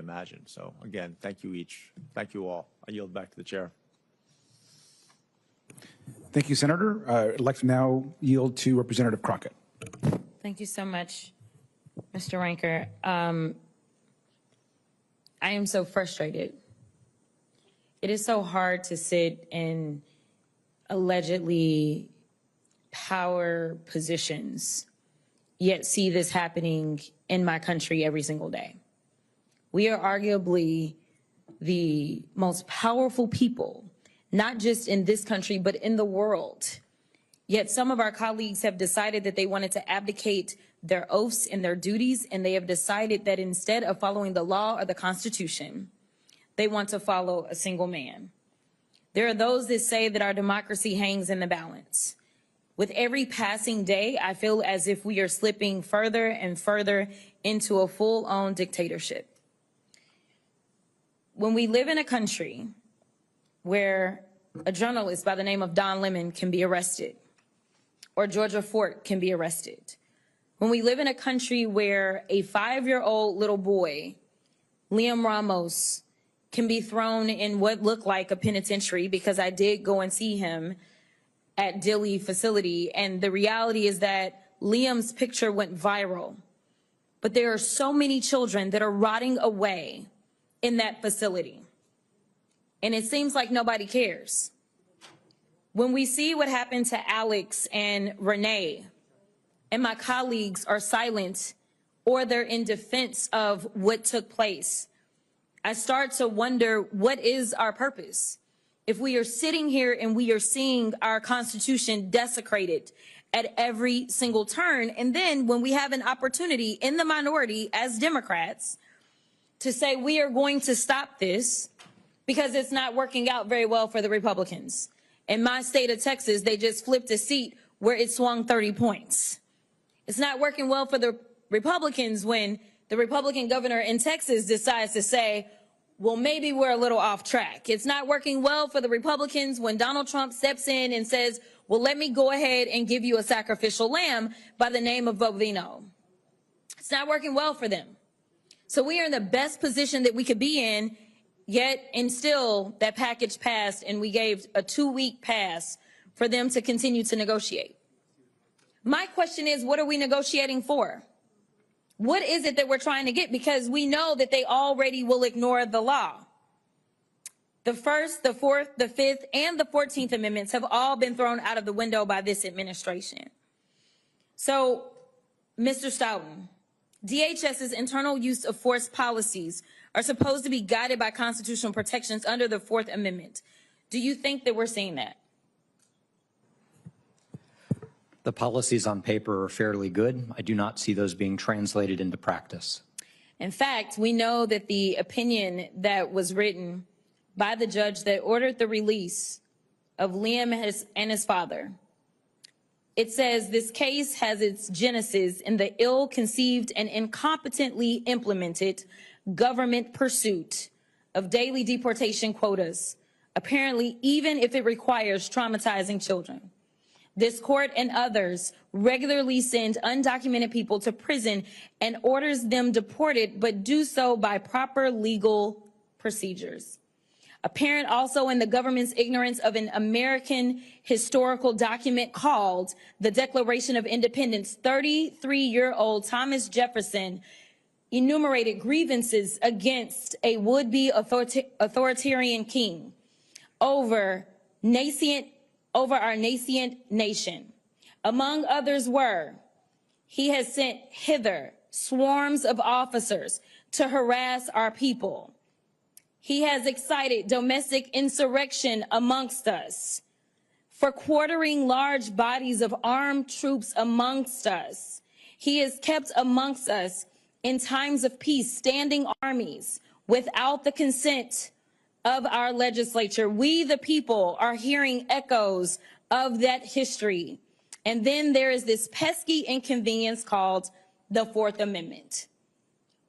imagine. So again, thank you each. Thank you all. I yield back to the chair. Thank you, Senator. I'd like to now yield to Representative Crockett. Thank you so much, Mr. Ranker. I am so frustrated. It is so hard to sit in allegedly power positions, yet see this happening in my country every single day. We are arguably the most powerful people, not just in this country, but in the world. Yet some of our colleagues have decided that they wanted to abdicate their oaths and their duties, and they have decided that instead of following the law or the Constitution, they want to follow a single man. There are those that say that our democracy hangs in the balance. With every passing day, I feel as if we are slipping further and further into a full-on dictatorship. When we live in a country where a journalist by the name of Don Lemon can be arrested, or Georgia Fort can be arrested, when we live in a country where a 5-year-old little boy, Liam Ramos, can be thrown in what looked like a penitentiary, because I did go and see him at Dilley facility, and the reality is that Liam's picture went viral. But there are so many children that are rotting away in that facility, and it seems like nobody cares. When we see what happened to Alex and Renee, and my colleagues are silent or they're in defense of what took place, I start to wonder, what is our purpose? If we are sitting here and we are seeing our Constitution desecrated at every single turn, and then when we have an opportunity in the minority as Democrats to say we are going to stop this because it's not working out very well for the Republicans. In my state of Texas, they just flipped a seat where it swung 30 points. It's not working well for the Republicans when the Republican governor in Texas decides to say, well, maybe we're a little off track. It's not working well for the Republicans when Donald Trump steps in and says, well, let me go ahead and give you a sacrificial lamb by the name of Bovino. It's not working well for them. So we are in the best position that we could be in, yet and still that package passed, and we gave a 2-week pass for them to continue to negotiate. My question is, what are we negotiating for? What is it that we're trying to get? Because we know that they already will ignore the law. The First, the Fourth, the Fifth, and the 14th Amendments have all been thrown out of the window by this administration. So, Mr. Stoughton, DHS's internal use of force policies are supposed to be guided by constitutional protections under the 4th Amendment. Do you think that we're seeing that? The policies on paper are fairly good. I do not see those being translated into practice. In fact, we know that the opinion that was written by the judge that ordered the release of Liam and his father, it says this case has its genesis in the ill-conceived and incompetently implemented government pursuit of daily deportation quotas, apparently even if it requires traumatizing children. This court and others regularly send undocumented people to prison and orders them deported, but do so by proper legal procedures. Apparent also in the government's ignorance of an American historical document called the Declaration of Independence, 33-year-old Thomas Jefferson enumerated grievances against a would-be authoritarian king over our nascent nation. Among others were, he has sent hither swarms of officers to harass our people. He has excited domestic insurrection amongst us, for quartering large bodies of armed troops amongst us. He is kept amongst us in times of peace, standing armies without the consent of our legislature. We, the people, are hearing echoes of that history. And then there is this pesky inconvenience called the 4th Amendment.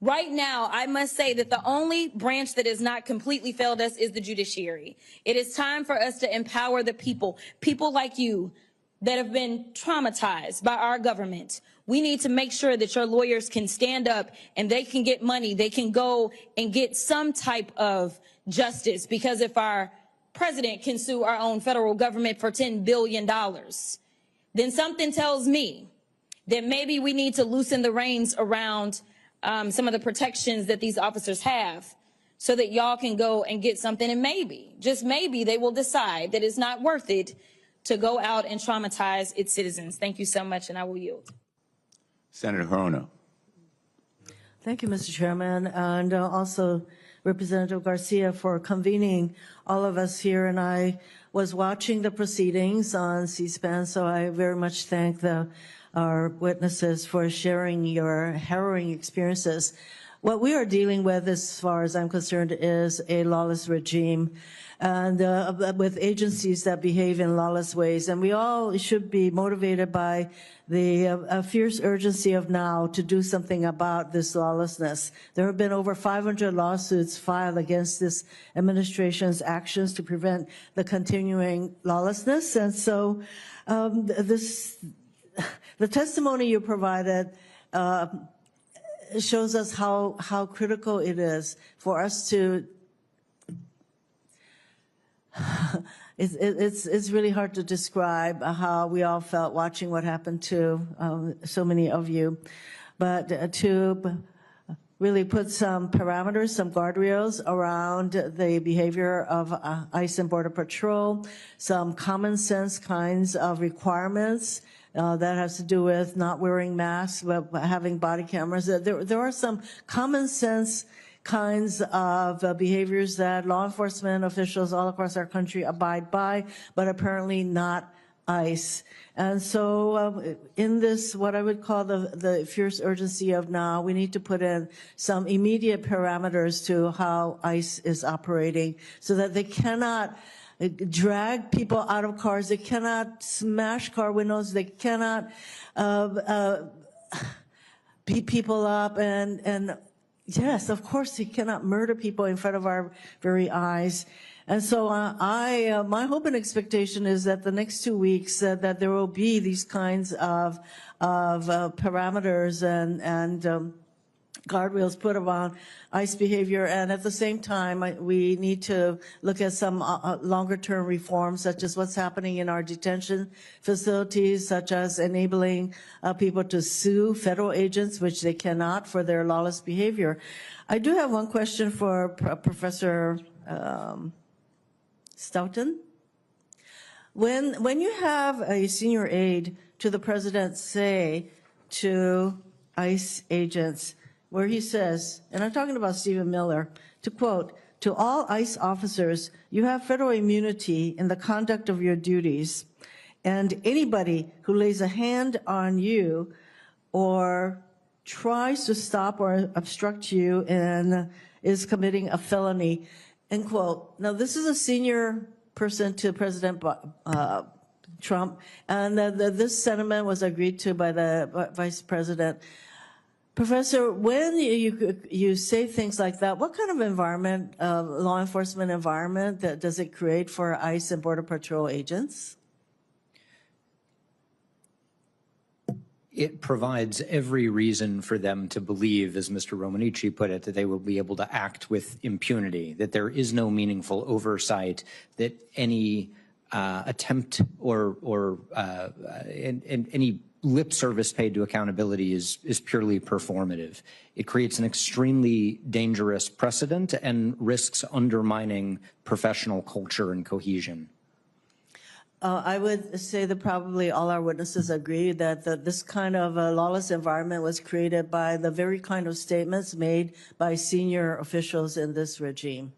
Right now, I must say that the only branch that has not completely failed us is the judiciary. It is time for us to empower the people, people like you that have been traumatized by our government. We need to make sure that your lawyers can stand up and they can get money. They can go and get some type of justice, because if our president can sue our own federal government for $10 billion, then something tells me that maybe we need to loosen the reins around some of the protections that these officers have, so that y'all can go and get something, and maybe, just maybe, they will decide that it's not worth it to go out and traumatize its citizens. Thank you so much, and I will yield. Senator Hirono. Thank you, Mr. Chairman, and also Representative Garcia for convening all of us here. And I was watching the proceedings on C-SPAN, so I very much thank our witnesses for sharing your harrowing experiences. What we are dealing with, as far as I'm concerned, is a lawless regime, and with agencies that behave in lawless ways. And we all should be motivated by the fierce urgency of now to do something about this lawlessness. There have been over 500 lawsuits filed against this administration's actions to prevent the continuing lawlessness. And so the testimony you provided shows us how critical it is for us to it's really hard to describe how we all felt watching what happened to so many of you, but to really put some parameters, some guardrails around the behavior of ICE and Border Patrol, some common sense kinds of requirements that has to do with not wearing masks, but having body cameras. There are some common sense kinds of behaviors that law enforcement officials all across our country abide by, but apparently not ICE. And so in this, what I would call the fierce urgency of now, we need to put in some immediate parameters to how ICE is operating, so that they cannot drag people out of cars, they cannot smash car windows, they cannot beat people up, and yes, of course, he cannot murder people in front of our very eyes. And so my hope and expectation is that the next 2 weeks that there will be these kinds of parameters and guardrails put around ICE behavior. And at the same time, we need to look at some longer-term reforms, such as what's happening in our detention facilities, such as enabling people to sue federal agents, which they cannot, for their lawless behavior. I do have one question for Professor Stoughton. When you have a senior aide to the president say to ICE agents, where he says, and I'm talking about Stephen Miller, to quote, "To all ICE officers, you have federal immunity in the conduct of your duties, and anybody who lays a hand on you or tries to stop or obstruct you and is committing a felony," end quote. Now, this is a senior person to President Trump, and this sentiment was agreed to by the Vice President. Professor, when you say things like that, what kind of environment, law enforcement environment, does it create for ICE and Border Patrol agents? It provides every reason for them to believe, as Mr. Romanici put it, that they will be able to act with impunity, that there is no meaningful oversight, that any attempt or any lip service paid to accountability is purely performative. It creates an extremely dangerous precedent and risks undermining professional culture and cohesion. I would say that probably all our witnesses agree that this kind of lawless environment was created by the very kind of statements made by senior officials in this regime.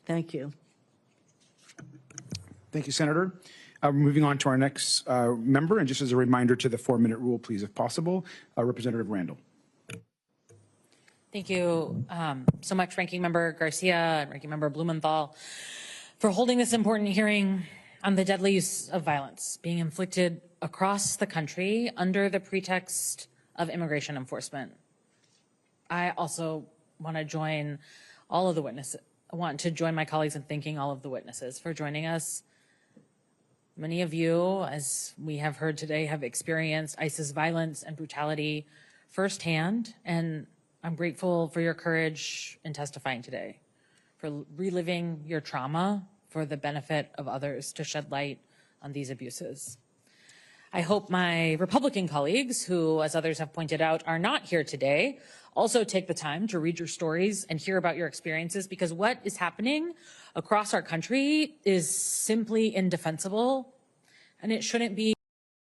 Thank you. Thank you, Senator. Moving on to our next member, and just as a reminder to the 4-minute rule, please, if possible, Representative Randall. Thank you so much, Ranking Member Garcia and Ranking Member Blumenthal, for holding this important hearing on the deadly use of violence being inflicted across the country under the pretext of immigration enforcement. I also want to join all of the witnesses. I want to join my colleagues in thanking all of the witnesses for joining us. Many of you, as we have heard today, have experienced ISIS violence and brutality firsthand, and I'm grateful for your courage in testifying today, for reliving your trauma for the benefit of others to shed light on these abuses. I hope my Republican colleagues, who, as others have pointed out, are not here today, also take the time to read your stories and hear about your experiences, because what is happening across our country is simply indefensible, and it shouldn't be